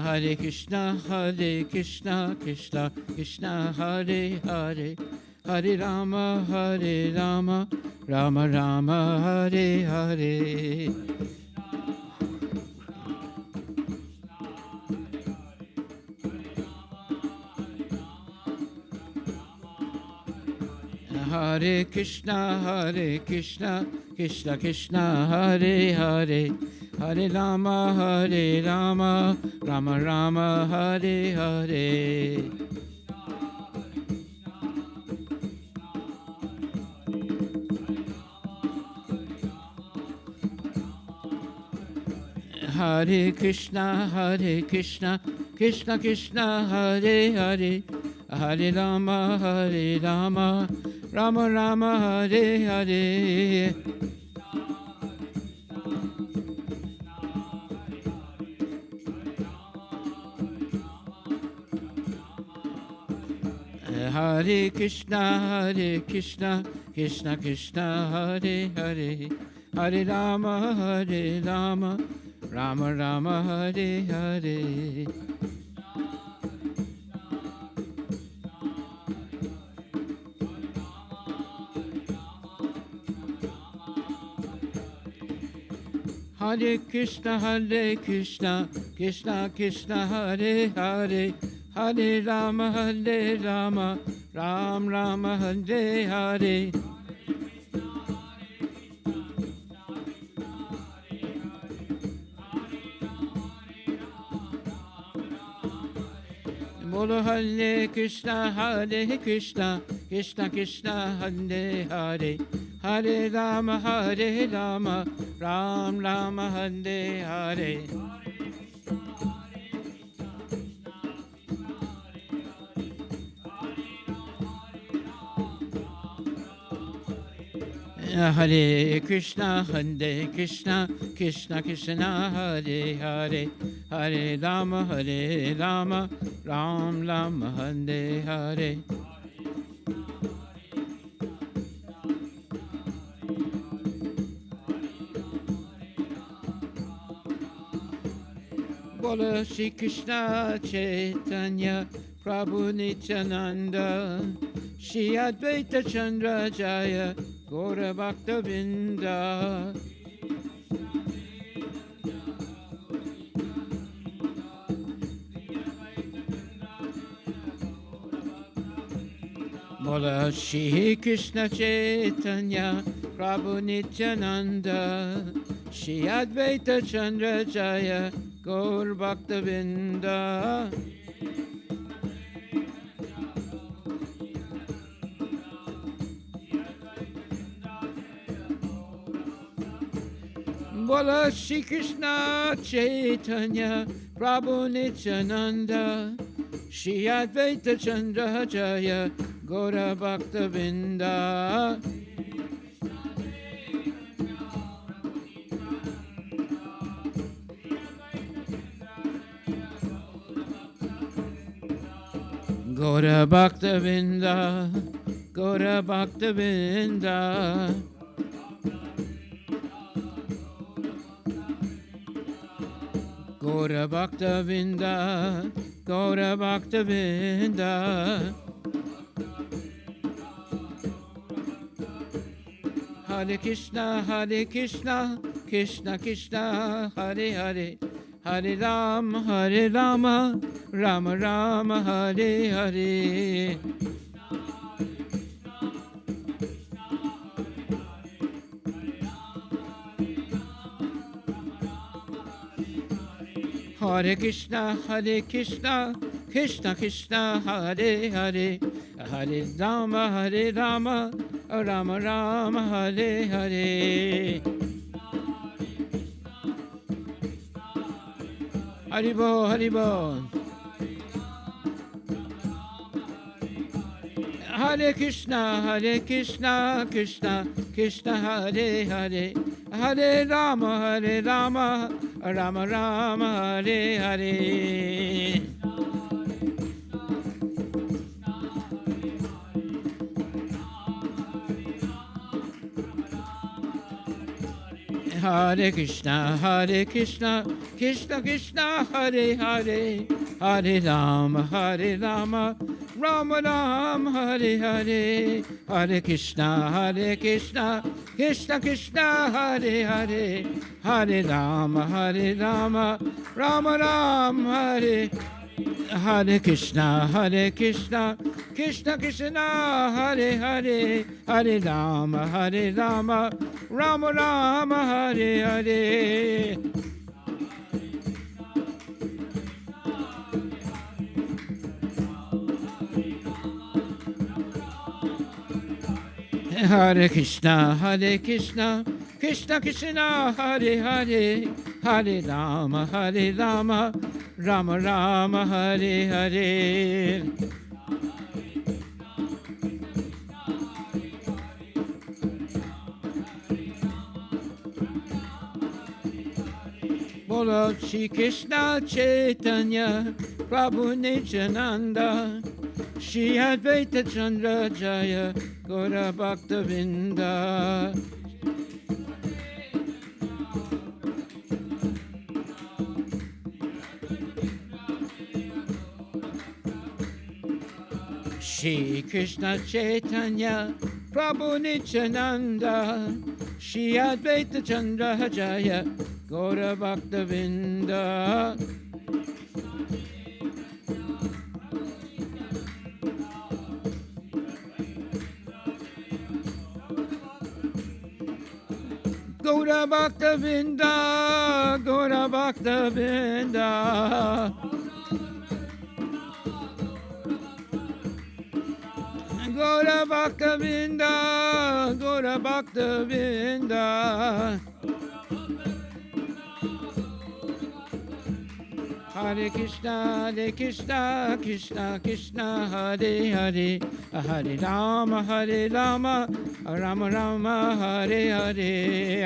Hare Krishna, Krishna Krishna, Hare Hare, Hare Rama, Rama Rama, Hare Hare. Hare Krishna, Krishna Krishna, Hare Hare, Hare Rama, Rama Rama, Hare Hare. Hare Krishna, Krishna Krishna, Hare Hare, Hare Rama, Rama Rama, Hare Hare. Hare Krishna, Krishna Krishna, Hare Hare, Hare Rama, Rama Rama, Hare Hare. Hare Krishna, Krishna Krishna, Hare Hare, Hare Rama, Ram Rama, Hare Hare. Bolo Hare Krishna, Krishna Krishna, Hare Hare, Hare Rama, Ram Rama, Hare Hare. Hare Krishna, Krishna Krishna, Hare Hare, Hare Rama, Ram Rama, Hare Hare. Bolo Shri Krishna Chaitanya Prabhu Nityananda, Shri Advaita Chandra Jaya Gaura Bhakta Vrinda. Bolo Shri Krishna Chaitanya Prabhu Nityananda, Shri Advaita Chandra Jaya Gaur Bhakta Vrinda. Bolo Shri Krishna Chaitanya Prabhu Nityananda, Shri Advaita Chandra Jaya Gaura Bhakta Vrinda. Gaura Bhakta Vrinda, Gaura Bhakta Vrinda. Gaura Bhakta Vrinda, Gaura Bhakta Vrinda. Hare Krishna, Krishna Krishna, Hare Hare, Hare Rama, Rama Rama, Hare Hare. Hare Krishna, Krishna Krishna, Hare Hare, Hare Rama, Rama Rama, Hare Hare. Haribo, Haribo. Hare Krishna, Krishna Krishna, Hare Hare, Hare Rama, Rama Rama, Hare Hare. Hare Krishna, Krishna Krishna, Hare Hare, Hare Rama, Rama Ram, Hare Hare, Hare Krishna, Krishna Krishna, Hare Hare, Hare Rama, Rama Ram, Hare Hare Krishna, Krishna Krishna, Hare Hare, Hare Rama, Rama Rama, Hare Hare. Hare Krishna, Krishna Krishna, Hare Hare, Hare Rama, Rama Rama, Hare Hare. Bolo Shri Krishna Chaitanya Prabhu Nityananda Shri Advaita Chandra Jaya Gaura Bhakta Vrinda. Shri Krishna Chaitanya Prabhu Nityananda Shri Advaita Chandra Jaya Gaura Bhakta Vrinda. Gaura Bhakta Vrinda, Gaura Bhakta Vrinda. Gaura Bhakta Vrinda, Gaura Bhakta Vrinda. Hare Krishna, Krishna Krishna, Hare Hare, Hare Rama, Rama Rama, Hare Hare,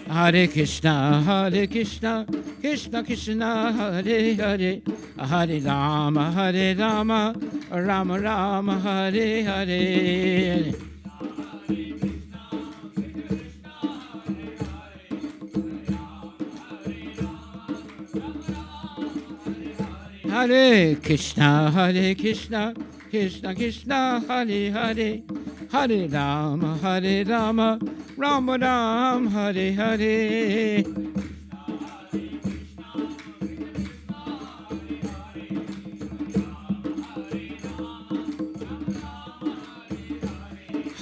Hare Krishna. Hare Krishna, Krishna Krishna, Hare Hare, Hare Rama, Rama Rama, Hare Hare. Hare Krishna, Krishna Krishna, Hare Hare, Hare Rama, Rama Ram, Hare Hare.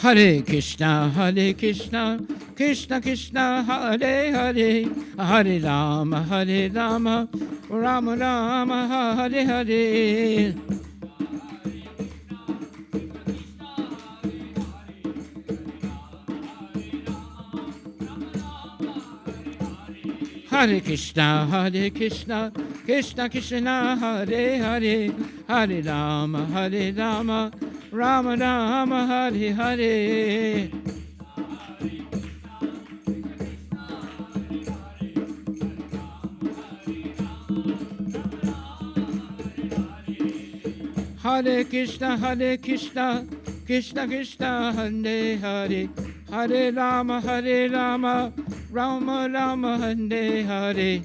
Hare Krishna, Krishna Krishna, Hare Hare, Hare Rama, Rama Rama, Hare Hare. Hare Krishna, Krishna Krishna, Hare Hare, Hare Rama, Rama Rama, Hare Hare. Hare Krishna, Krishna Krishna, Hare Hare, Hare Rama, Rama Rama, Hare Hare.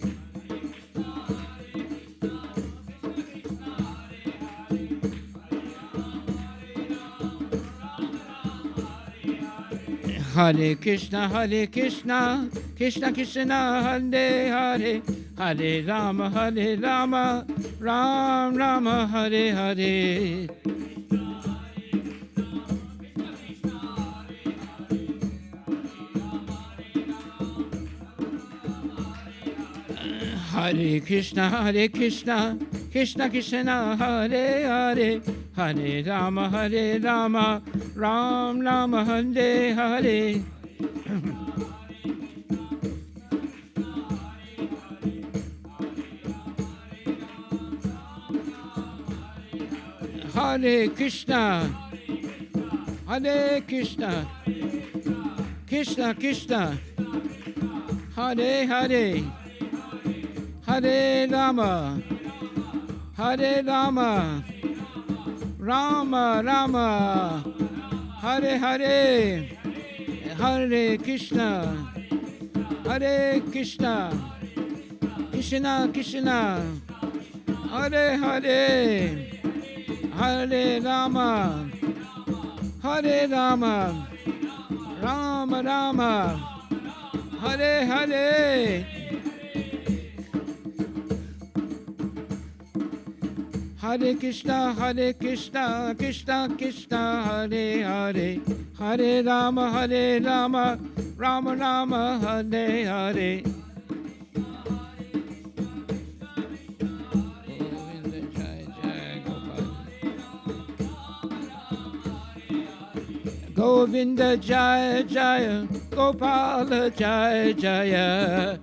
Hare Krishna, Krishna Krishna, Hare Hare, Hare Rama, Ram Rama, Hare Hare. Hare Krishna, Krishna Krishna, Hare Hare, Hare Rama, Ram Rama, Hare Hare. Hare Krishna, Krishna Krishna, Hare Hare, Hare Rama, Hare Rama, Rama Rama, Hare Hare, Hare Krishna, Hare Krishna, Krishna Krishna, Hare Hare, Hare Rama, Hare Rama, Rama Rama, Hare Hare. Hare Krishna, Krishna Krishna, Hare Hare, Hare Rama, Rama Rama, Hare Hare. Govinda Jaya Jaya, Gopala Jaya Jaya.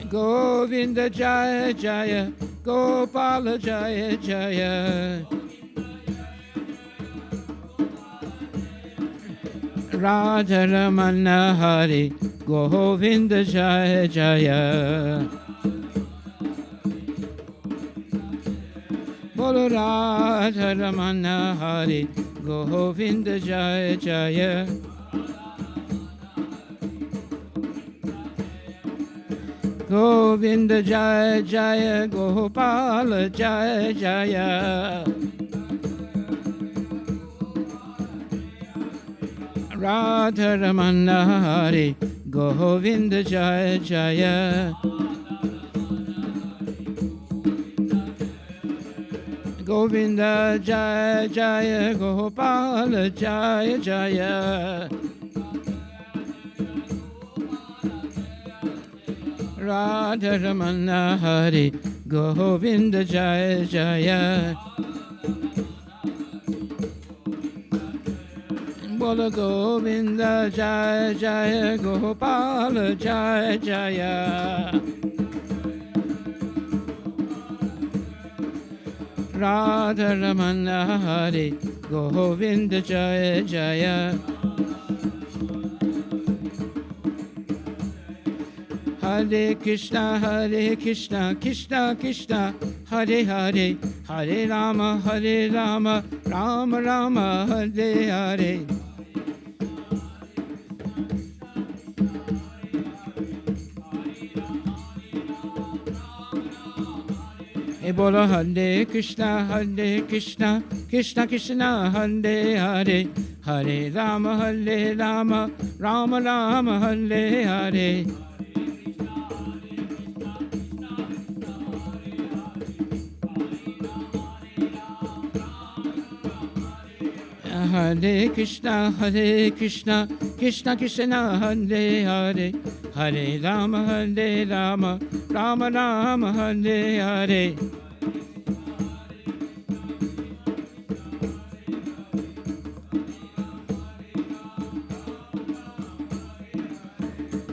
Govinda Jaya Jaya, Gopala Jaya Jaya. Radha Ramana Hari, Govinda Jaya Jaya. Bolo Radha Ramana Hari, Govinda Jaya Jaya. Govinda Jaya Jaya, Gopala Jaya Jaya. Radha Ramana Hari, Govinda Jaya Jaya. Govinda Jaya Jaya, Gopala Jaya Jaya. Radha Ramana Hari, Govinda Jaya Jaya. Bola Govinda Jaya Jaya, Gopala Jaya Jaya. Radha Ramana Hari, Govinda Jaya Jaya. Hare Krishna, Krishna Krishna, Hare Hare, Hare Rama, Rama Rama, Hare Hare. Bola Hare Krishna, Krishna Krishna, Hare Hare, Hare Rama, Rama Rama, Hare Hare. Hare Krishna, Krishna Krishna, Hare Hare, Hare Rama, Rama Rama, Hare Hare.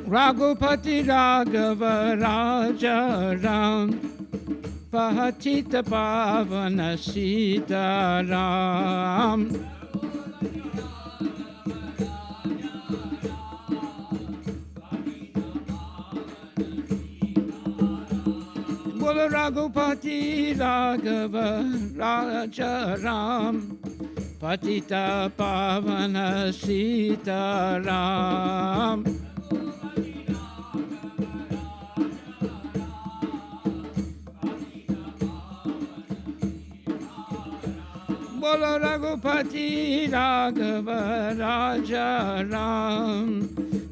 Raghupati Raghava Raja Ram, Patita Pavana Sita Ram. Bolo Raghupati Raghava Raja Ram, Patita Pavana Sita Ram. Bolo Raghupati Raghava Raja Ram,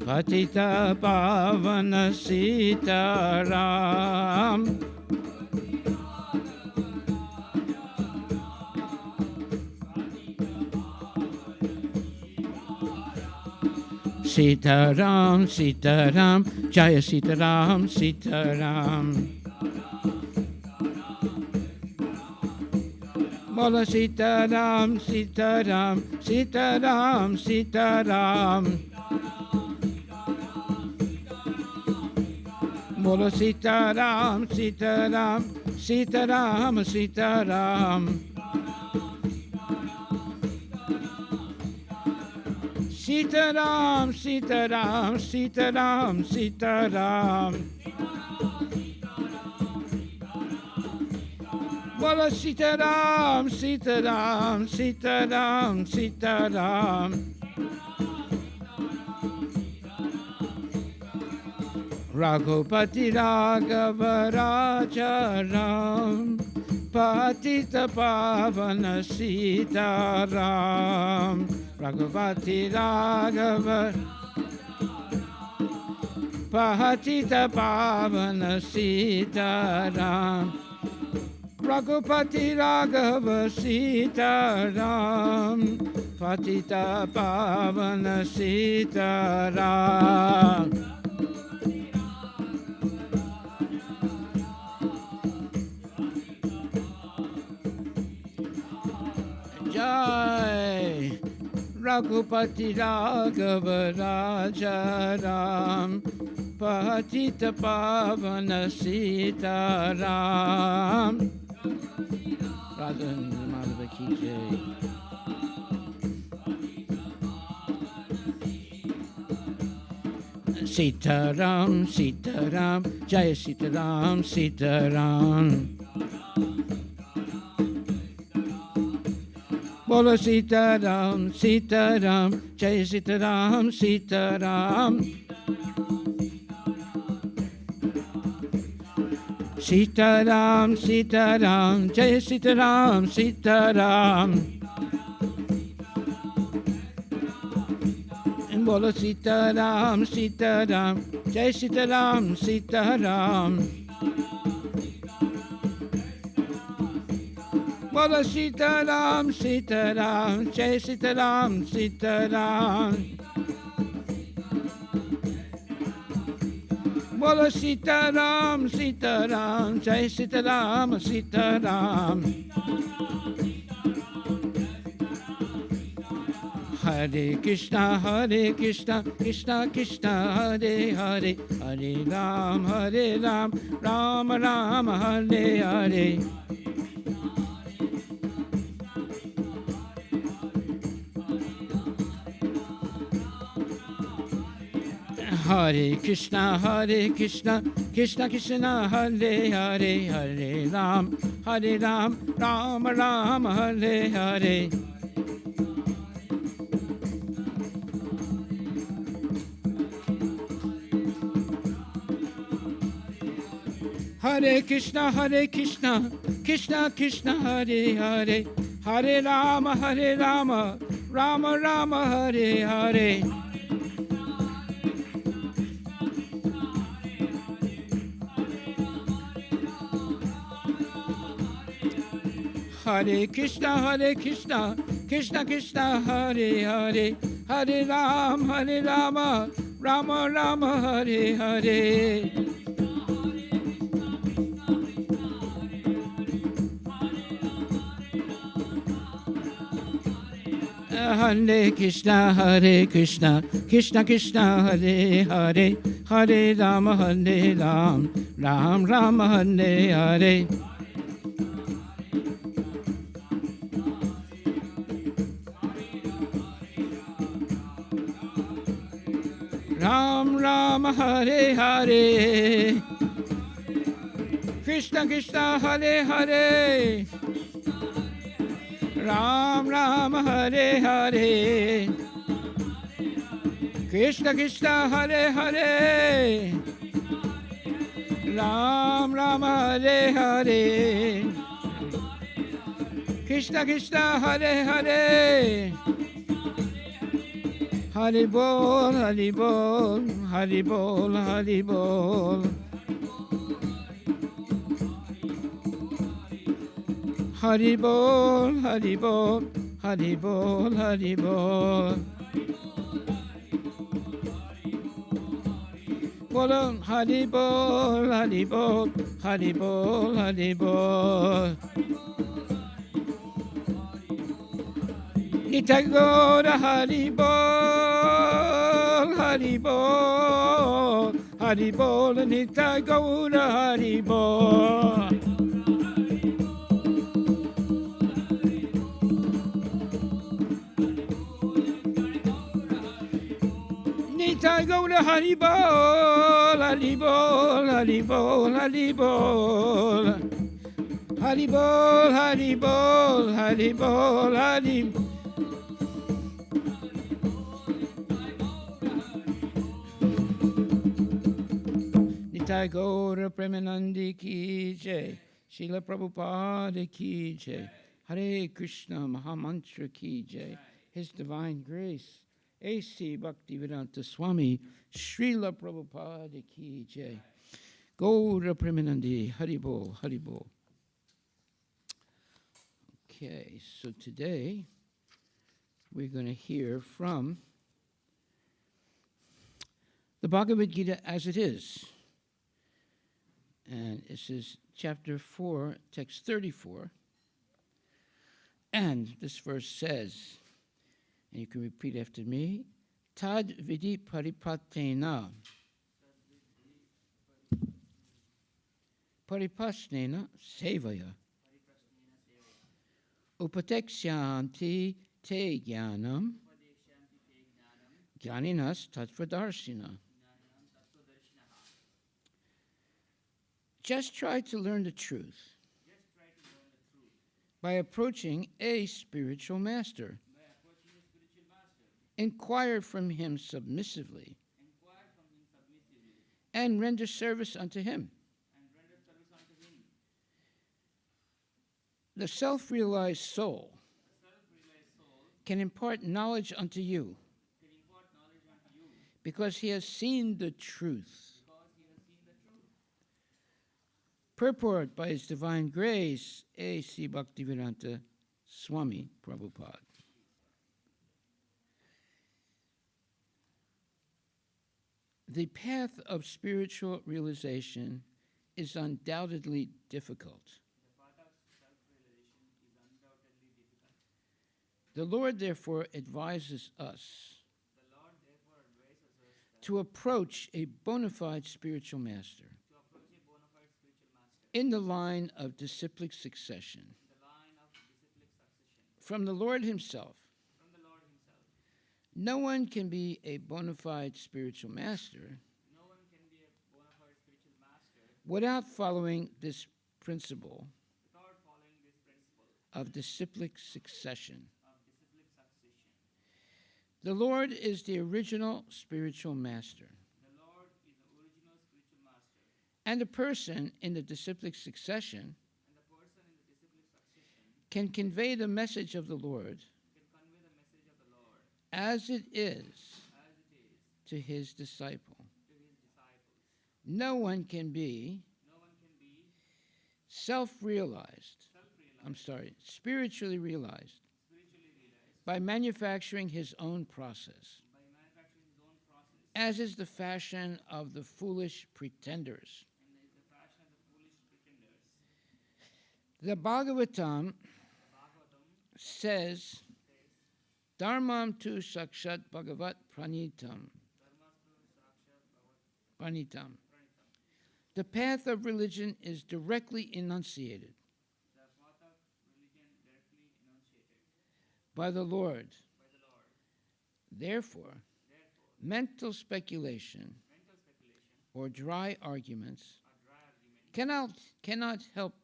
Patita Pavana Sita Ram. Sita Ram, Jaya Sita Ram. Bola Sita Ram. Bola Sita Ram. Sitaram, Sitaram, Sitaram, Sitaram. Bolo Sitaram, Sitaram, Sitaram, Sitaram. Raghupati Raghava Rajaram, Patita Pavana Sitaram. Raghupati Raghava Patita Pavana Sitaram. Raghupati Raghava Sitaram, Patita Pavana Sitaram. Jai Raghupati Raghava Rajaram, Patita Pavana Sitaram. Radha Madhava ki jai. Sitaram, Sitaram, Jai Sitaram, Sitaram. Bolo Sitaram, Sitaram, Jai Sitaram, Sitaram. Sitaram, Sitaram, Jai Sitaram, Sitaram. Bolo Sitaram, Sitaram, Jai Sitaram, Sitaram. Bolo Sitaram, Sitaram, Jai Sitaram, Sitaram. Bolo Sitaram, Sitaram, Jai Sitaram, Sitaram. Hare Krishna, Krishna Krishna, Hare Hare, Hare Ram, Ram Ram, Hare Hare. Hare Krishna, Krishna Krishna, Hare Hare, Hare Ram, Ram Ram, Hare Hare. Hare Krishna, Krishna Krishna, Hare Hare, Hare Rama, Rama Rama, Hare Hare. Hare Krishna, Krishna Krishna, Hare Hare, Hare Rama, Rama Rama, Hare Hare. Hare Krishna, Krishna Krishna, Hare Hare, Hare Rama, Ram Rama, Hare Hare. Ram Ram, Hare Hare, Krishna Krishna, Hare Hare, Ram Ram, Hare Hare, Krishna Krishna, Hare Hare, Ram Ram, Hare Hare, Krishna Krishna, Hare Hare. Hari Bol, Hari Bol, Hari Bol, Hari Bol. Hari Bol, Hari Bol, Hari Bol, Hari Bol. Bolo Hari Bol, Hari Bol, Hari Bol, Hari Bol. Nitai Gaura Hari Bol, Hari Bol, Hari Bol, Nitai Gaura Hari Bol. Gaura Haribol, Haribol, Haribol, Haribol. Haribol, Haribol, Haribol, Haribol. Nitai Gaura Premanandi Ki Jai, Srila Prabhupada Ki Jai, Hare Krishna Mahamantra Ki Jai, His Divine Grace, A.C. Bhaktivedanta Swami, Srila Prabhupada Ki Jai, Gaura Premanandi, Haribol, Haribol. Okay, so today we're going to hear from the Bhagavad Gita as it is. And this is chapter 4, text 34. And this verse says, and you can repeat after me, Tad vidi paripatena, paripasnena sevaya, upateksyanti te jnanam, jnaninas tatvadarshina. Just try to learn the truth by approaching a spiritual master. Inquire from him submissively and render service unto him. The self-realized soul can impart knowledge unto you because he has seen the truth. Purport by His Divine Grace, A.C. Bhaktivedanta Swami Prabhupada. The path of spiritual realization is undoubtedly difficult. The Lord therefore advises us to approach a bona fide spiritual master in the line of disciplic succession from the Lord Himself. No one can be a bona fide spiritual master without following this principle of disciplic succession. The Lord is the original spiritual master. And the person in the disciplic succession can convey the message of the Lord as it is to his disciple. No one can be spiritually realized by manufacturing his own process, as is the fashion of the foolish pretenders. The Bhagavatam says, Dharmam tu sakshat bhagavat pranitam. The path of religion is directly enunciated by the Lord. Therefore, mental speculation or dry arguments cannot help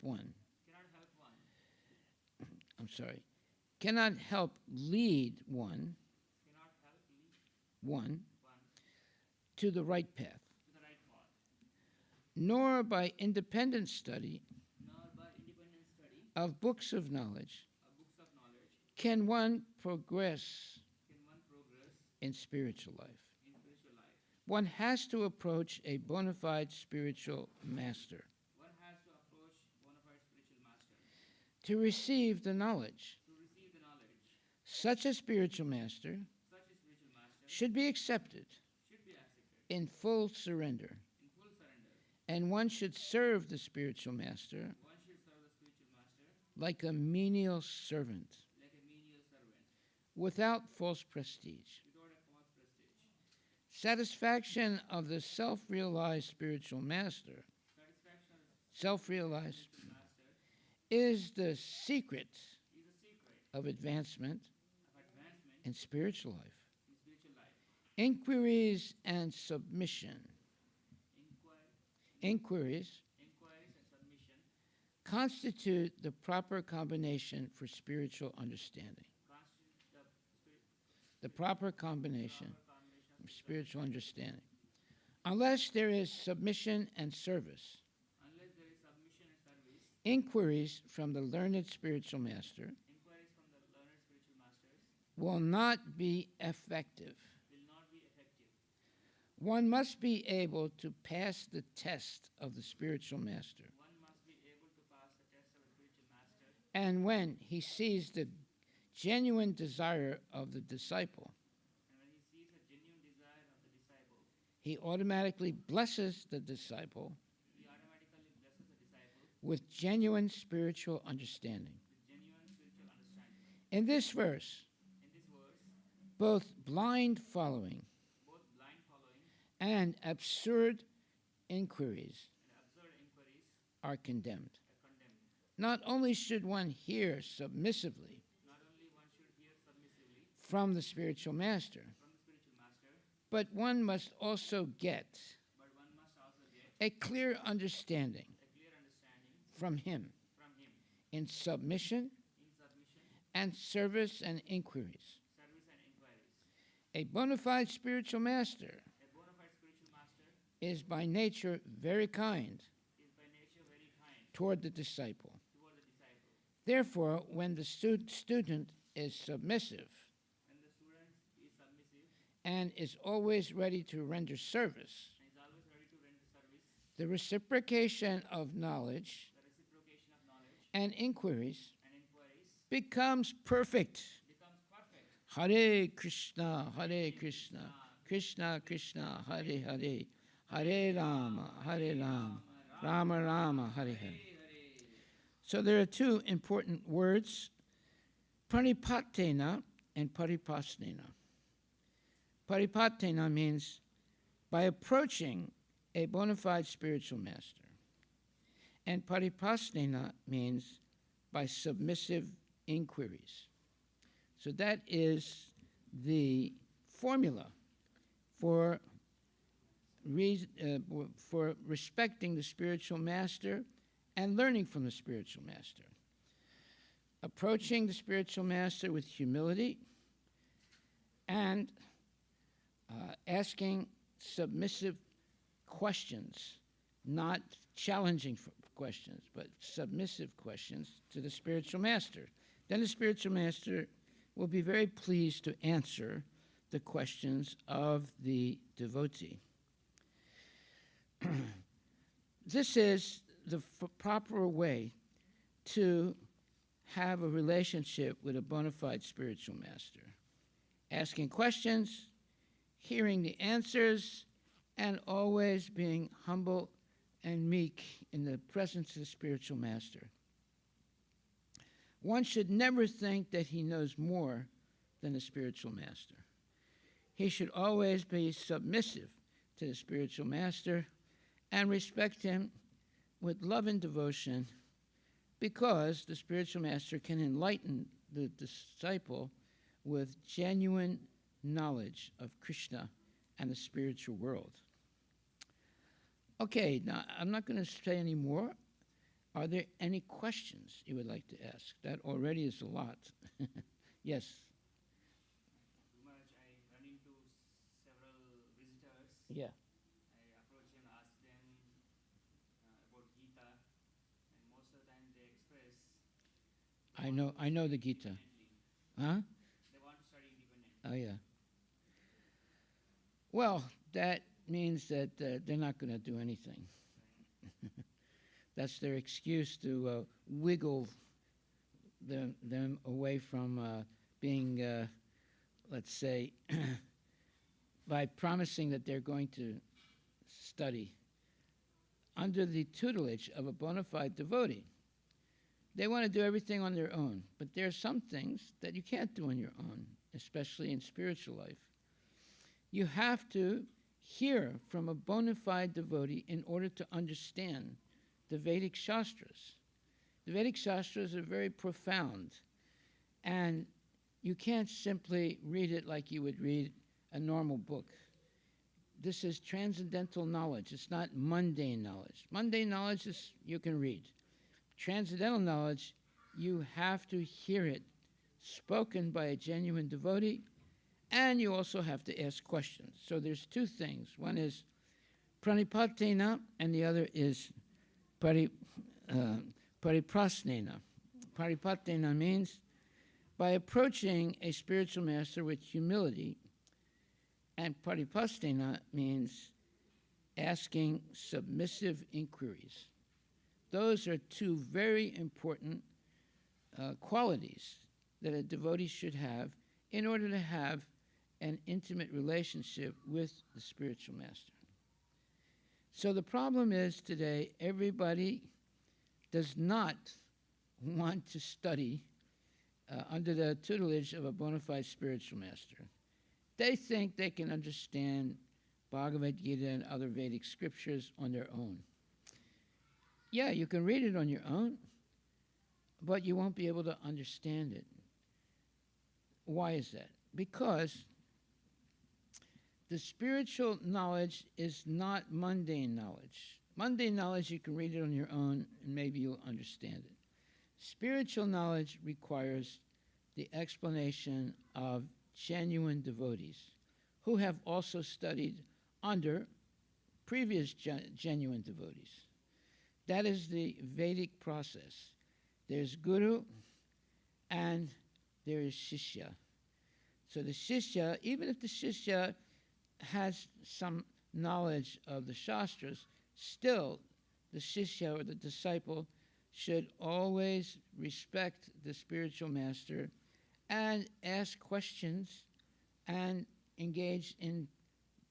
lead one to the right path, nor by independent study of books of knowledge can one progress in spiritual life. One has to approach a bona fide spiritual master to receive the knowledge. Such a spiritual master should be accepted in full surrender. And one should serve the spiritual master like a menial servant, without false prestige. Satisfaction of the self-realized spiritual master, is the secret of advancement in spiritual life. Inquiries and submission. Inquiries constitute the proper combination for spiritual understanding. The proper combination of spiritual understanding. Unless there is submission and service, inquiries from the learned spiritual master will not be effective. One must be able to pass the test of the spiritual master. And when he sees the genuine desire of the disciple, he automatically blesses the disciple with genuine spiritual understanding. In this verse, both blind following and absurd inquiries are condemned. Not only should one hear submissively from the spiritual master, but one must also get a clear understanding from him in submission and service and inquiries. A bona fide spiritual master is by nature very kind toward the disciple. Therefore, when the student is submissive and is always ready to render service, the reciprocation of knowledge and inquiries becomes perfect. Hare Krishna, Krishna Krishna, Hare Hare, Hare Rama, Rama Rama, Hare Hare. So there are two important words, pranipatena and paripasnena. Paripatena means by approaching a bona fide spiritual master. And paripasnena means by submissive inquiries. So that is the formula for respecting the spiritual master and learning from the spiritual master. Approaching the spiritual master with humility and asking submissive questions, not challenging questions, but submissive questions to the spiritual master. Then the spiritual master will be very pleased to answer the questions of the devotee. This is the proper way to have a relationship with a bona fide spiritual master. Asking questions, hearing the answers, and always being humble and meek in the presence of the spiritual master. One should never think that he knows more than the spiritual master. He should always be submissive to the spiritual master and respect him with love and devotion, because the spiritual master can enlighten the disciple with genuine knowledge of Krishna and the spiritual world. Okay, now I'm not going to say any more. Are there any questions you would like to ask? That already is a lot. Yes. Maharaj, I run into several visitors. Yeah. I approach and ask them about Gita, and most of the time they express. I know the Gita. Huh? They want to study independently. Oh, yeah. Well, that means that they're not going to do anything. That's their excuse to wiggle them away from being, let's say, by promising that they're going to study under the tutelage of a bona fide devotee. They want to do everything on their own, but there are some things that you can't do on your own, especially in spiritual life. You have to hear from a bona fide devotee in order to understand the Vedic Shastras. The Vedic Shastras are very profound, and you can't simply read it like you would read a normal book. This is transcendental knowledge. It's not mundane knowledge. Mundane knowledge is you can read. Transcendental knowledge, you have to hear it spoken by a genuine devotee, and you also have to ask questions. So there's two things. One is pranipatena, and the other is pariprasnena. Paripatena means by approaching a spiritual master with humility, and paripasnena means asking submissive inquiries. Those are two very important qualities that a devotee should have in order to have an intimate relationship with the spiritual master. So the problem is today, everybody does not want to study under the tutelage of a bona fide spiritual master. They think they can understand Bhagavad Gita and other Vedic scriptures on their own. Yeah, you can read it on your own, but you won't be able to understand it. Why is that? Because the spiritual knowledge is not mundane knowledge. Mundane knowledge, you can read it on your own and maybe you'll understand it. Spiritual knowledge requires the explanation of genuine devotees who have also studied under previous genuine devotees. That is the Vedic process. There's Guru and there is Shishya. So the Shishya, even if the Shishya has some knowledge of the Shastras, still the Shishya or the disciple should always respect the spiritual master and ask questions and engage in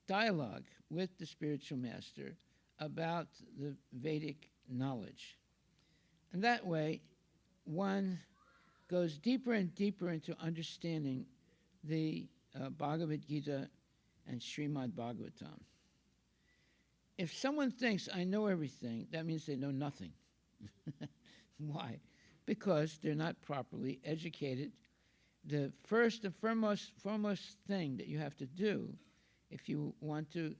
dialogue with the spiritual master about the Vedic knowledge. And that way, one goes deeper and deeper into understanding the Bhagavad Gita and Srimad Bhagavatam. If someone thinks, I know everything, that means they know nothing. Why? Because they're not properly educated. The first and foremost thing that you have to do if you want to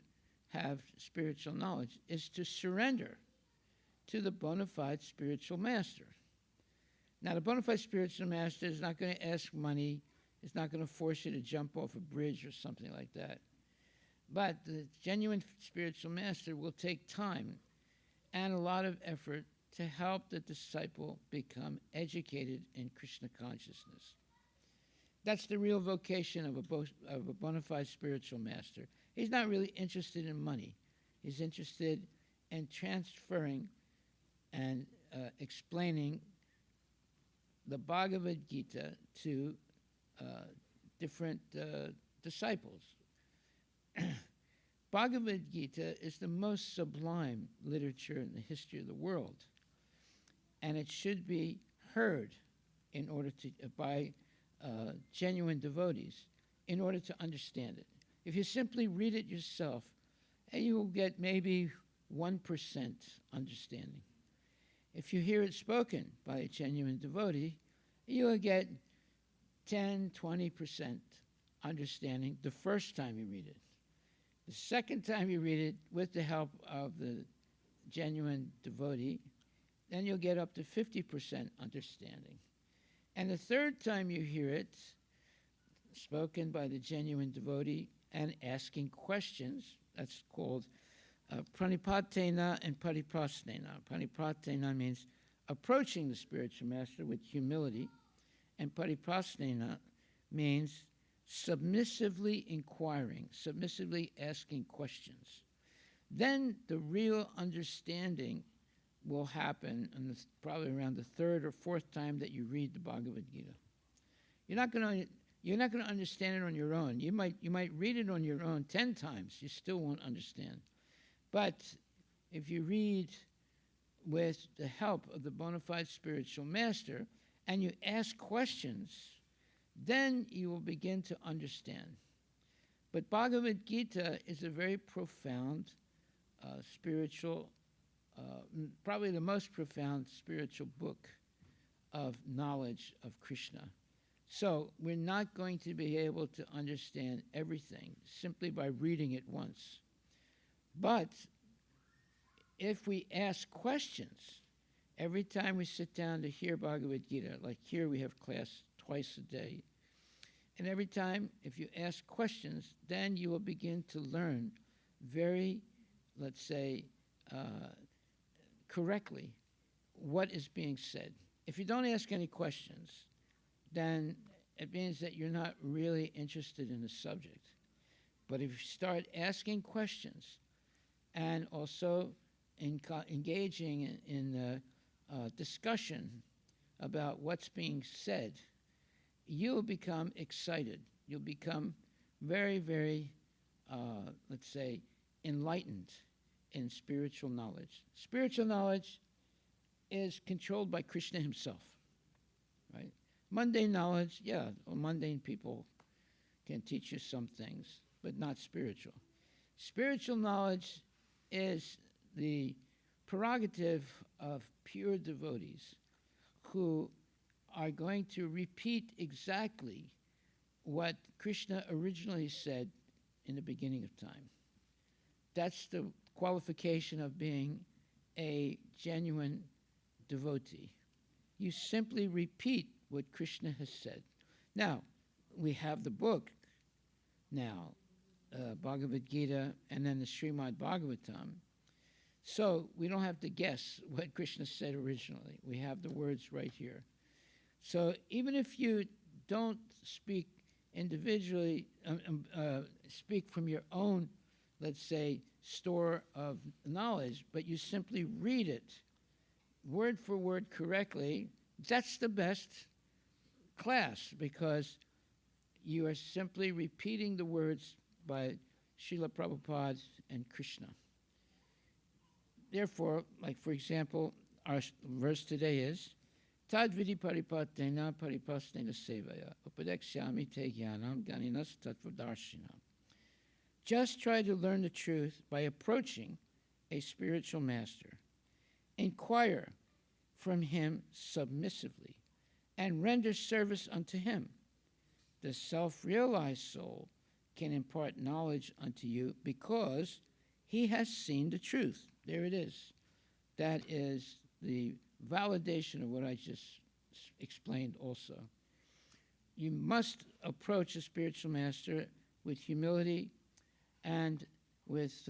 have spiritual knowledge is to surrender to the bona fide spiritual master. Now, the bona fide spiritual master is not going to ask money. It's not going to force you to jump off a bridge or something like that. But the genuine spiritual master will take time and a lot of effort to help the disciple become educated in Krishna consciousness. That's the real vocation of a bona fide spiritual master. He's not really interested in money. He's interested in transferring and explaining the Bhagavad Gita to different disciples. Bhagavad Gita is the most sublime literature in the history of the world, and it should be heard in order to by genuine devotees in order to understand it. If you simply read it yourself, you will get maybe 1% understanding. If you hear it spoken by a genuine devotee, you will get 10, 20% understanding the first time you read it. The second time you read it with the help of the genuine devotee, then you'll get up to 50% understanding. And the third time you hear it, spoken by the genuine devotee and asking questions, that's called pranipatena and pariprasnena. Pranipatena means approaching the spiritual master with humility, and pariprasnena means submissively inquiring, submissively asking questions. Then the real understanding will happen probably around the third or fourth time that you read the Bhagavad Gita. You're not going to understand it on your own. You might read it on your own 10 times. You still won't understand. But if you read with the help of the bona fide spiritual master and you ask questions, then you will begin to understand. But Bhagavad Gita is a very profound spiritual, probably the most profound spiritual book of knowledge of Krishna. So we're not going to be able to understand everything simply by reading it once. But if we ask questions every time we sit down to hear Bhagavad Gita, like here we have class twice a day, and every time if you ask questions, then you will begin to learn very, let's say, correctly what is being said. If you don't ask any questions, then it means that you're not really interested in the subject. But if you start asking questions and also engaging in discussion about what's being said, you'll become excited. You'll become very, very, let's say, enlightened in spiritual knowledge. Spiritual knowledge is controlled by Krishna himself, right? Mundane knowledge, yeah, mundane people can teach you some things, but not spiritual. Spiritual knowledge is the prerogative of pure devotees who are going to repeat exactly what Krishna originally said in the beginning of time. That's the qualification of being a genuine devotee. You simply repeat what Krishna has said. Now, we have the book now, Bhagavad Gita, and then the Srimad Bhagavatam. So we don't have to guess what Krishna said originally. We have the words right here. So even if you don't speak individually, speak from your own, let's say, store of knowledge, but you simply read it word for word correctly, that's the best class because you are simply repeating the words by Srila Prabhupada and Krishna. Therefore, like for example, our verse today is Tad vidi paripatena paripasnena sevaya upadekshami te jnanam ganinas tattvadarshina. Just try to learn the truth by approaching a spiritual master. Inquire from him submissively and render service unto him. The self-realized soul can impart knowledge unto you because he has seen the truth. There it is. That is the validation of what I just explained also. You must approach a spiritual master with humility and with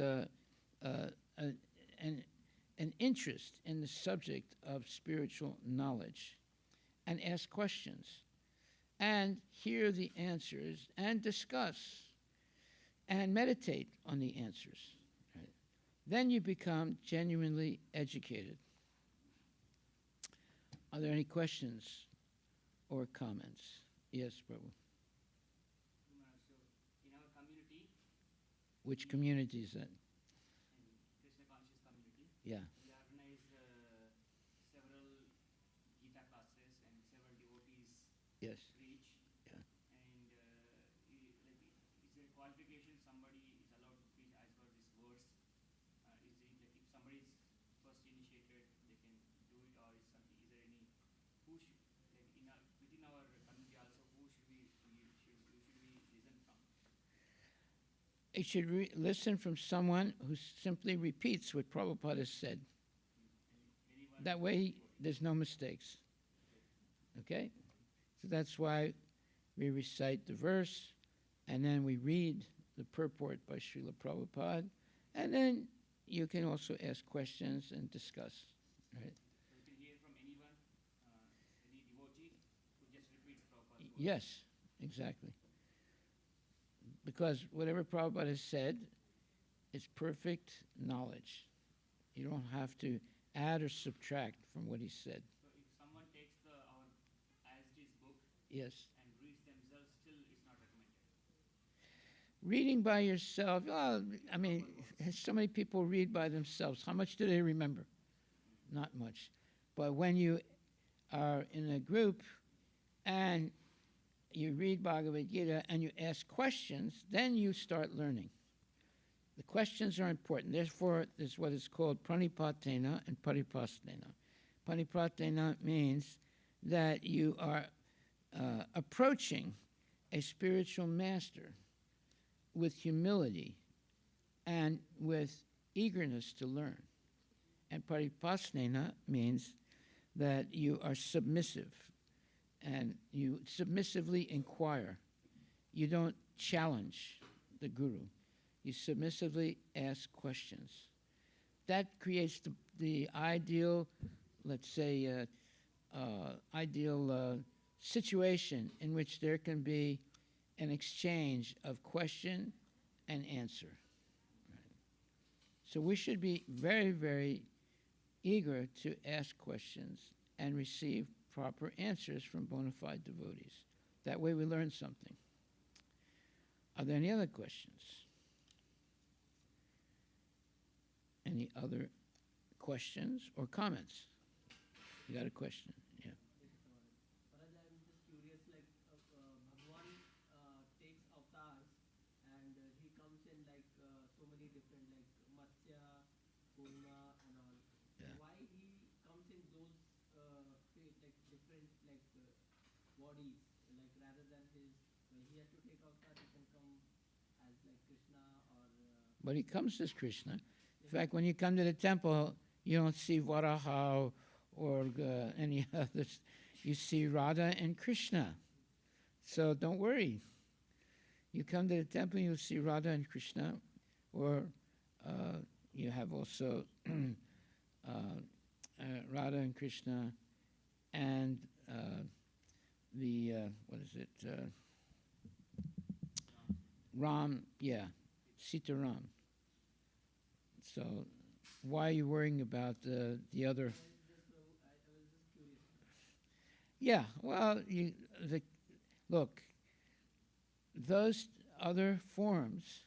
an interest in the subject of spiritual knowledge and ask questions and hear the answers and discuss and meditate on the answers. Right? Then you become genuinely educated. Are there any questions or comments? Yes, Prabhu. So in our community, Which community is that? Krishna conscious community, Yeah. we organize several Gita classes and several devotees Yes. preach. Yeah. And is there a qualification somebody is allowed to preach as per this verse? Is it like if somebody is first initiated, they can do it, or is something? Is there any who should like within our community also who should we listen from? You should listen from someone who simply repeats what Prabhupada has said. Anyone? That way, there's no mistakes. Okay? So that's why we recite the verse, and then we read the purport by Srila Prabhupada, and then you can also ask questions and discuss. Right? So you can hear from anyone, any devotee who just repeats Prabhupada's words. Yes, exactly. Because whatever Prabhupada has said is perfect knowledge. You don't have to add or subtract from what he said. So if someone takes our as it is book Yes. and reads themselves, still it's not recommended. Reading by yourself, well, I mean, so many people read by themselves. How much do they remember? Not much. But when you are in a group and you read Bhagavad Gita and you ask questions, then you start learning. The questions are important. Therefore, there's what is called pranipatena and paripasnena. Pranipatena means that you are approaching a spiritual master with humility and with eagerness to learn. And paripasnena means that you are submissive and you submissively inquire. You don't challenge the guru. You submissively ask questions. That creates the ideal, let's say, ideal situation in which there can be an exchange of question and answer. So we should be very, very eager to ask questions and receive proper answers from bona fide devotees. That way we learn something. Are there any other questions? Any other questions or comments? You got a question? Yeah. Maharaj, I'm just curious, like Bhagwan takes avatars and he comes in like so many different, like Matsya, Kurma and all. Yeah. Why he comes in those like different bodies, like rather than his, when he has to take avatar, he can come as like Krishna or. But he comes as Krishna. In fact, when you come to the temple, you don't see Varaha or any others. You see Radha and Krishna. So don't worry. You come to the temple, you'll see Radha and Krishna. Or you have also Radha and Krishna and the, what is it? Ram, yeah, Sita Ram. So why are you worrying about the other? I was just curious. Yeah, well, look, those other forms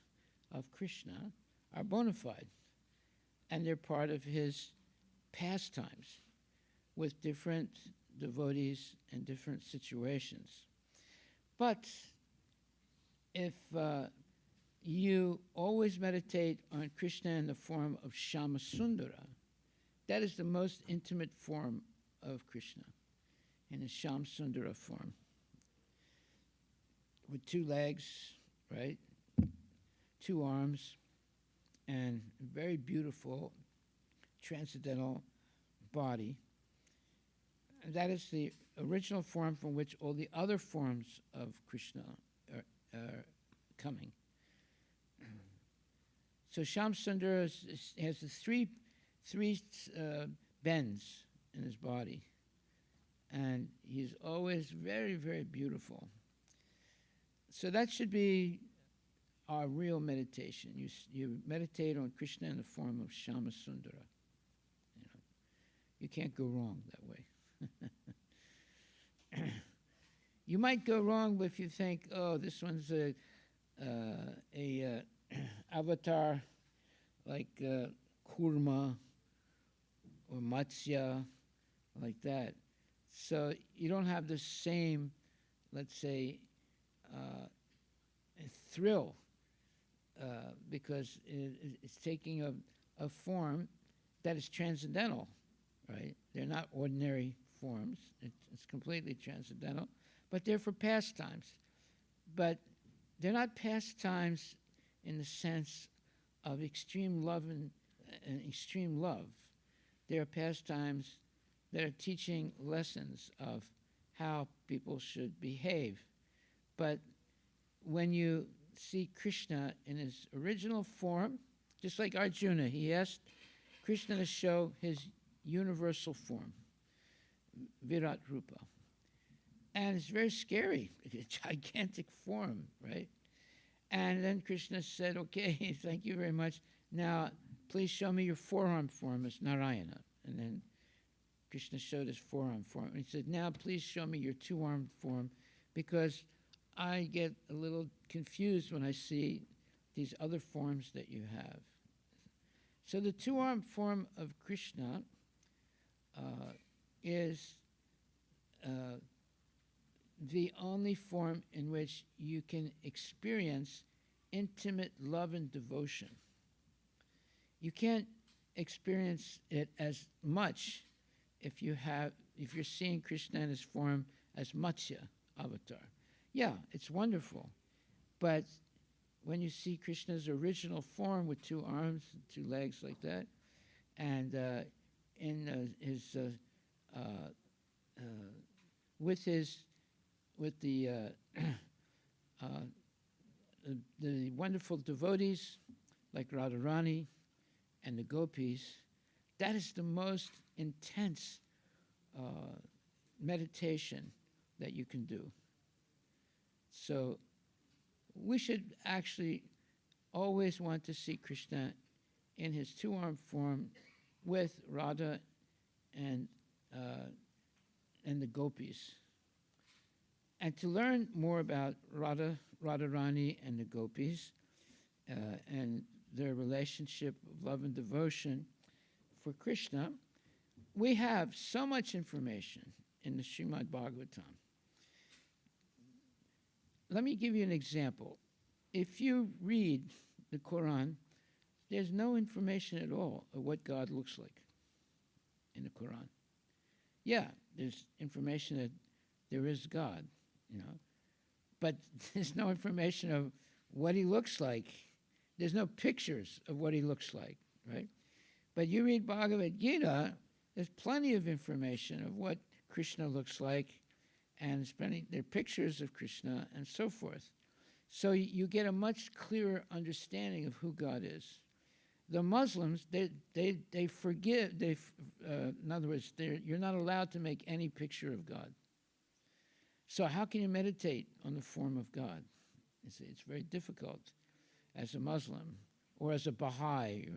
of Krishna are bona fide, and they're part of his pastimes with different devotees and different situations. But if you always meditate on Krishna in the form of Shyamasundara, that is the most intimate form of Krishna, in a Shyamsundara form, with 2 legs, right? 2 arms, and a very beautiful transcendental body. And that is the original form from which all the other forms of Krishna are coming. So Shyamsundara has the three bends in his body, and he's always very, very beautiful. So that should be our real meditation. You meditate on Krishna in the form of Shyamasundara. You can't go wrong that way. You might go wrong if you think, oh, this one's a avatar like Kurma or Matsya, like that. So you don't have the same, let's say, thrill because it's taking a form that is transcendental, right? They're not ordinary forms. It's completely transcendental, but they're for pastimes. But they're not pastimes in the sense of extreme love and extreme love. They're pastimes that are teaching lessons of how people should behave. But when you see Krishna in his original form, just like Arjuna, he asked Krishna to show his universal form, Virat Rupa. And it's very scary, a gigantic form, right? And then Krishna said, okay, thank you very much. Now, please show me your forearm form as Narayana. And then Krishna showed his forearm form. And he said, now please show me your 2-arm form, because I get a little confused when I see these other forms that you have. So the 2-arm form of Krishna is the only form in which you can experience intimate love and devotion. You can't experience it as much if you're seeing Krishna in his form as Matsya, avatar. Yeah, it's wonderful. But when you see Krishna's original form with two arms and two legs like that, and in his uh, with his with uh, the wonderful devotees like Radharani and the gopis, that is the most intense uh, meditation that you can do. So we should actually always want to see Krishna in his two-armed form with Radha and uh, and the gopis. And to learn more about Radharani and the gopis and their relationship of love and devotion for Krishna, we have so much information in the Srimad Bhagavatam. Let me give you an example. If you read the Quran, there's no information at all of what God looks like in the Quran. Yeah, there's information that there is God, but there's no information of what he looks like. There's no pictures of what he looks like, right? But you read Bhagavad Gita, there's plenty of information of what Krishna looks like, and there are pictures of Krishna and so forth. So you get a much clearer understanding of who God is. The Muslims, they forgive. In other words, you're not allowed to make any picture of God. So how can you meditate on the form of God? It's very difficult as a Muslim or as a Baha'i.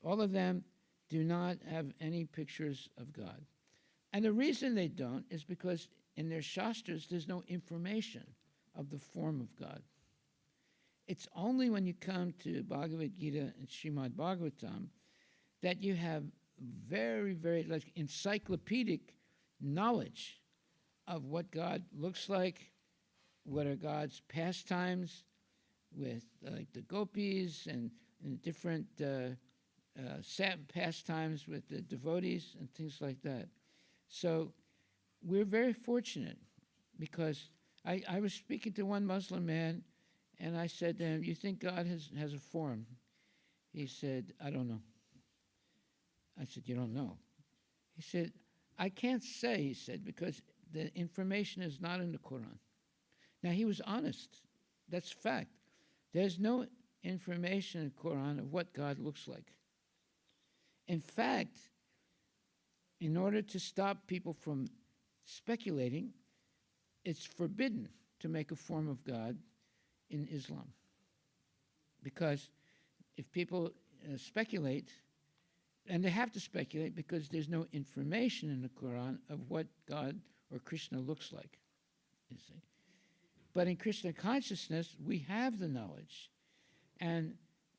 All of them do not have any pictures of God. And the reason they don't is because in their Shastras, there's no information of the form of God. It's only when you come to Bhagavad Gita and Srimad Bhagavatam that you have very, very encyclopedic knowledge of what God looks like, what are God's pastimes with the gopis and different pastimes with the devotees and things like that. So we're very fortunate because I was speaking to one Muslim man and I said to him, "You think God has a form?" He said, "I don't know." I said, "You don't know?" He said, "I can't say," he said, "because the information is not in the Quran." Now, he was honest. That's fact. There's no information in the Quran of what God looks like. In fact, in order to stop people from speculating, it's forbidden to make a form of God in Islam. Because if people speculate, and they have to speculate because there's no information in the Quran of what God or Krishna looks like, you see. But in Krishna consciousness, we have the knowledge. And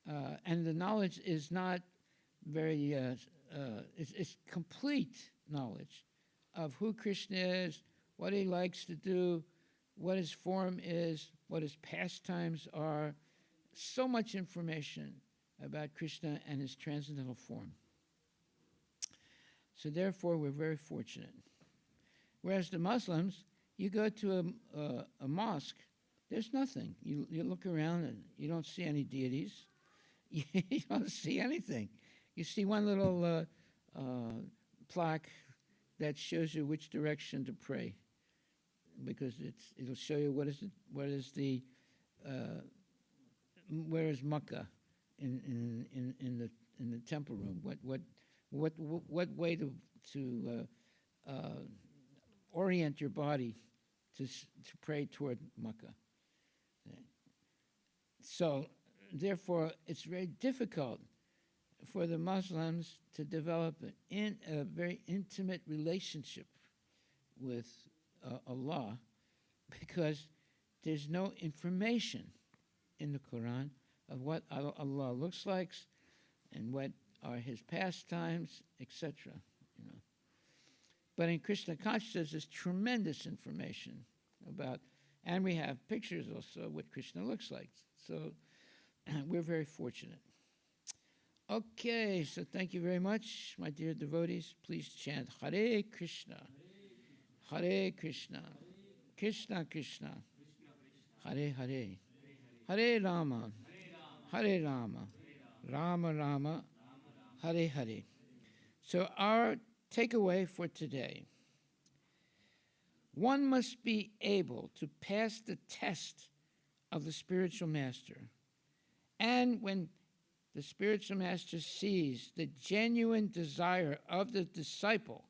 the knowledge is not very, it's complete knowledge of who Krishna is, what he likes to do, what his form is, what his pastimes are. So much information about Krishna and his transcendental form. So therefore, we're very fortunate. Whereas the Muslims, you go to a mosque, there's nothing. You look around and you don't see any deities. You don't see anything. You see one little plaque that shows you which direction to pray, because it'll show you where is Makkah in the temple room. What way to orient your body to pray toward Makkah. So, therefore, it's very difficult for the Muslims to develop a very intimate relationship with Allah, because there's no information in the Quran of what Allah looks like and what are his pastimes, etc. But in Krishna consciousness, there's tremendous information about, and we have pictures also of what Krishna looks like. So we're very fortunate. Okay, so thank you very much, my dear devotees. Please chant Hare Krishna, Hare Krishna, Krishna Krishna, Krishna Krishna, Hare Hare, Hare Hare, Hare Rama, Hare Rama, Hare Rama, Hare Rama, Rama Rama, Rama Rama, Hare Hare. So our takeaway for today, one must be able to pass the test of the spiritual master. And when the spiritual master sees the genuine desire of the disciple,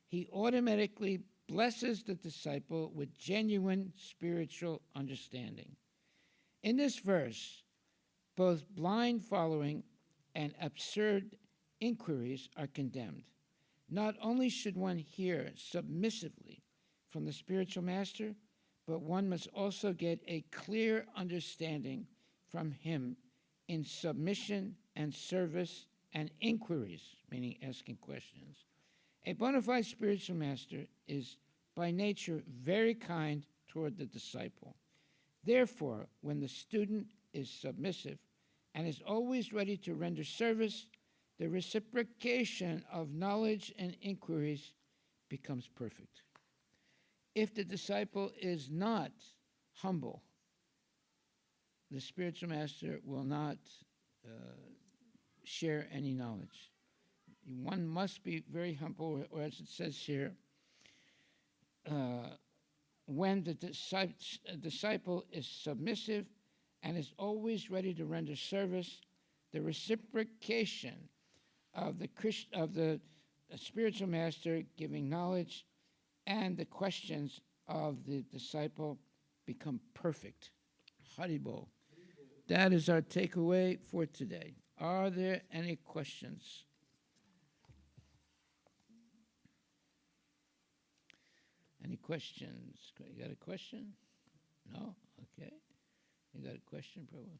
he automatically blesses the disciple with genuine spiritual understanding. In this verse, both blind following and absurd inquiries are condemned. Not only should one hear submissively from the spiritual master, but one must also get a clear understanding from him in submission and service and inquiries, meaning asking questions. A bona fide spiritual master is by nature very kind toward the disciple. Therefore, when the student is submissive and is always ready to render service, the reciprocation of knowledge and inquiries becomes perfect. If the disciple is not humble, the spiritual master will not share any knowledge. One must be very humble, or as it says here, when the disciple is submissive and is always ready to render service, the reciprocation of the spiritual master giving knowledge and the questions of the disciple become perfect. Haribo. That is our takeaway for today. Are there any questions? Any questions? You got a question? No? Okay. You got a question, Prabhu?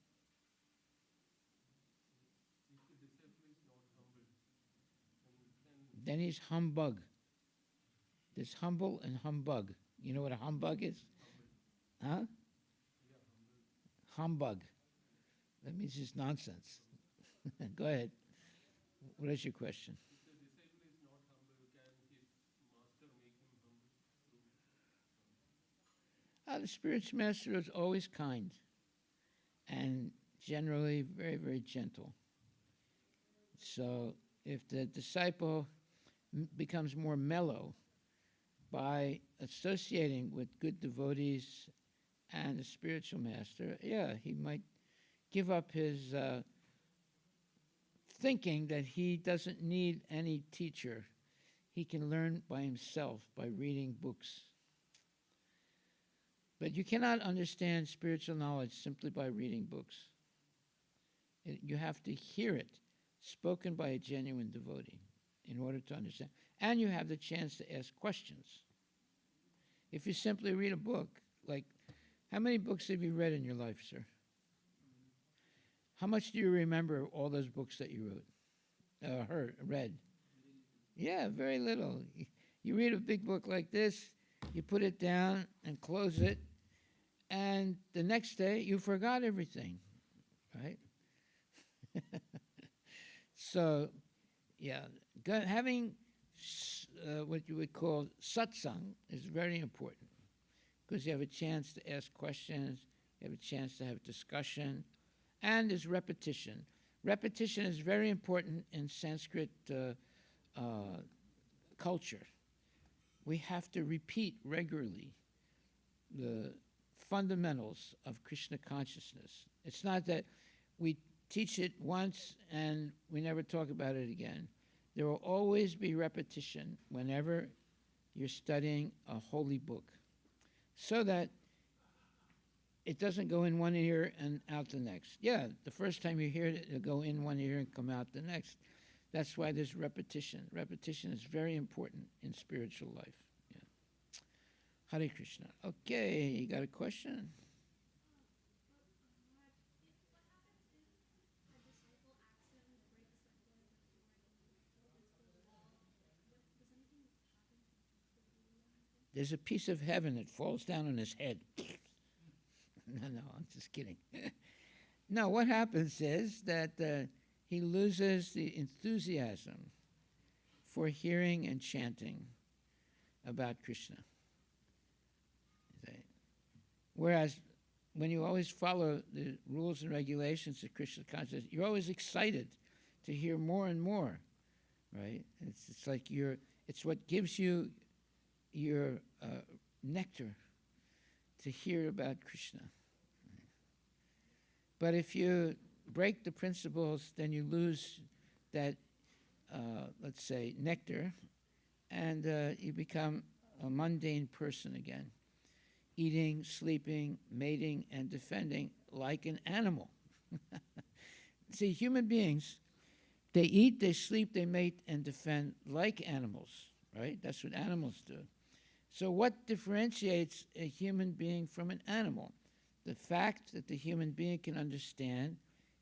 Then he's humbug. There's humble and humbug. You know what a humbug is? Huh? Humbug. That means it's nonsense. Go ahead. What is your question? The spiritual master is always kind and generally very, very gentle. So if the disciple becomes more mellow by associating with good devotees and the spiritual master, yeah, he might give up his thinking that he doesn't need any teacher. He can learn by himself by reading books. But you cannot understand spiritual knowledge simply by reading books. You have to hear it spoken by a genuine devotee in order to understand. And you have the chance to ask questions. If you simply read a book, like, how many books have you read in your life, sir? How much do you remember all those books that you wrote, read? Yeah, very little. You read a big book like this, you put it down and close it, and the next day you forgot everything, right? So, yeah, having what you would call satsang is very important because you have a chance to ask questions, you have a chance to have discussion, and there's repetition. Repetition is very important in Sanskrit culture. We have to repeat regularly the fundamentals of Krishna consciousness. It's not that we teach it once and we never talk about it again. There will always be repetition whenever you're studying a holy book, so that it doesn't go in one ear and out the next. Yeah, the first time you hear it, it'll go in one ear and come out the next. That's why there's repetition. Repetition is very important in spiritual life. Yeah. Hare Krishna. Okay, you got a question? There's a piece of heaven that falls down on his head. No, I'm just kidding. No, what happens is that he loses the enthusiasm for hearing and chanting about Krishna. Whereas when you always follow the rules and regulations of Krishna consciousness, you're always excited to hear more and more, right? It's like it's what gives you your nectar to hear about Krishna. But if you break the principles, then you lose that, let's say, nectar, and you become a mundane person again, eating, sleeping, mating, and defending like an animal. See, human beings, they eat, they sleep, they mate, and defend like animals, right? That's what animals do. So what differentiates a human being from an animal? The fact that the human being can understand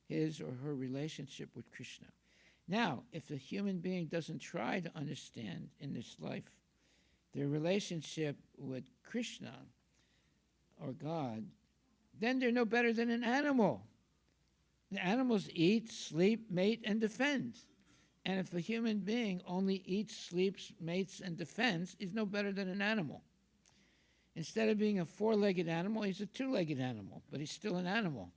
his or her relationship with Krishna. Now, if a human being doesn't try to understand in this life their relationship with Krishna or God, then they're no better than an animal. The animals eat, sleep, mate, and defend. And if a human being only eats, sleeps, mates, and defends, he's no better than an animal. Instead of being a four-legged animal, he's a two-legged animal, but he's still an animal.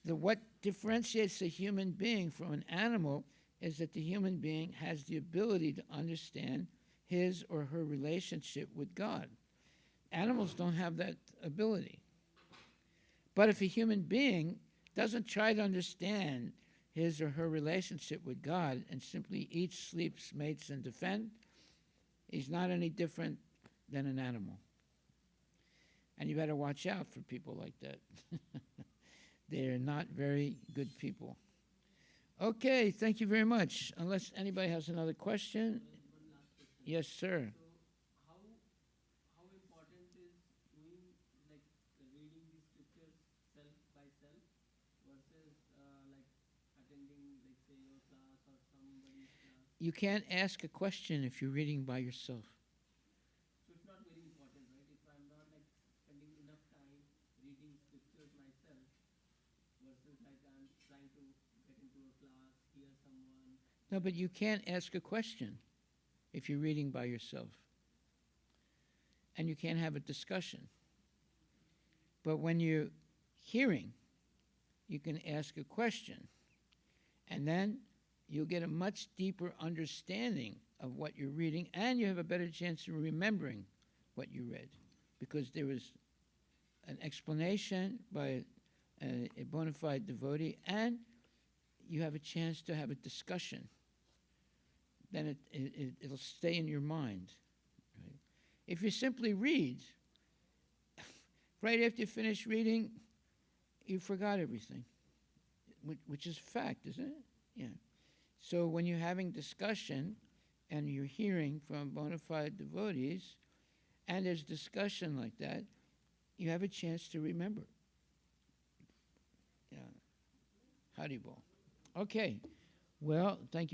What differentiates a human being from an animal is that the human being has the ability to understand his or her relationship with God. Animals don't have that ability. But if a human being doesn't try to understand his or her relationship with God and simply eats, sleeps, mates, and defends, he's not any different than an animal. And you better watch out for people like that. They're not very good people. Okay, thank you very much. Unless anybody has another question. One last question. Yes, sir. So how important is doing like reading the scriptures self by self versus like attending like say your class or somebody's class? You can't ask a question if you're reading by yourself. So it's not very important, right? If I'm not like spending enough time reading scriptures myself versus like I'm trying to get into a class, hear someone. No, but you can't ask a question if you're reading by yourself. And you can't have a discussion. But when you're hearing, you can ask a question. And then you'll get a much deeper understanding of what you're reading, and you have a better chance of remembering what you read, because there was an explanation by a bona fide devotee, and you have a chance to have a discussion. Then it'll stay in your mind. Right? If you simply read, right after you finish reading, you forgot everything, which is fact, isn't it? Yeah. So when you're having discussion and you're hearing from bona fide devotees, and there's discussion like that, you have a chance to remember. Yeah. Haribol. Okay. Well, thank you.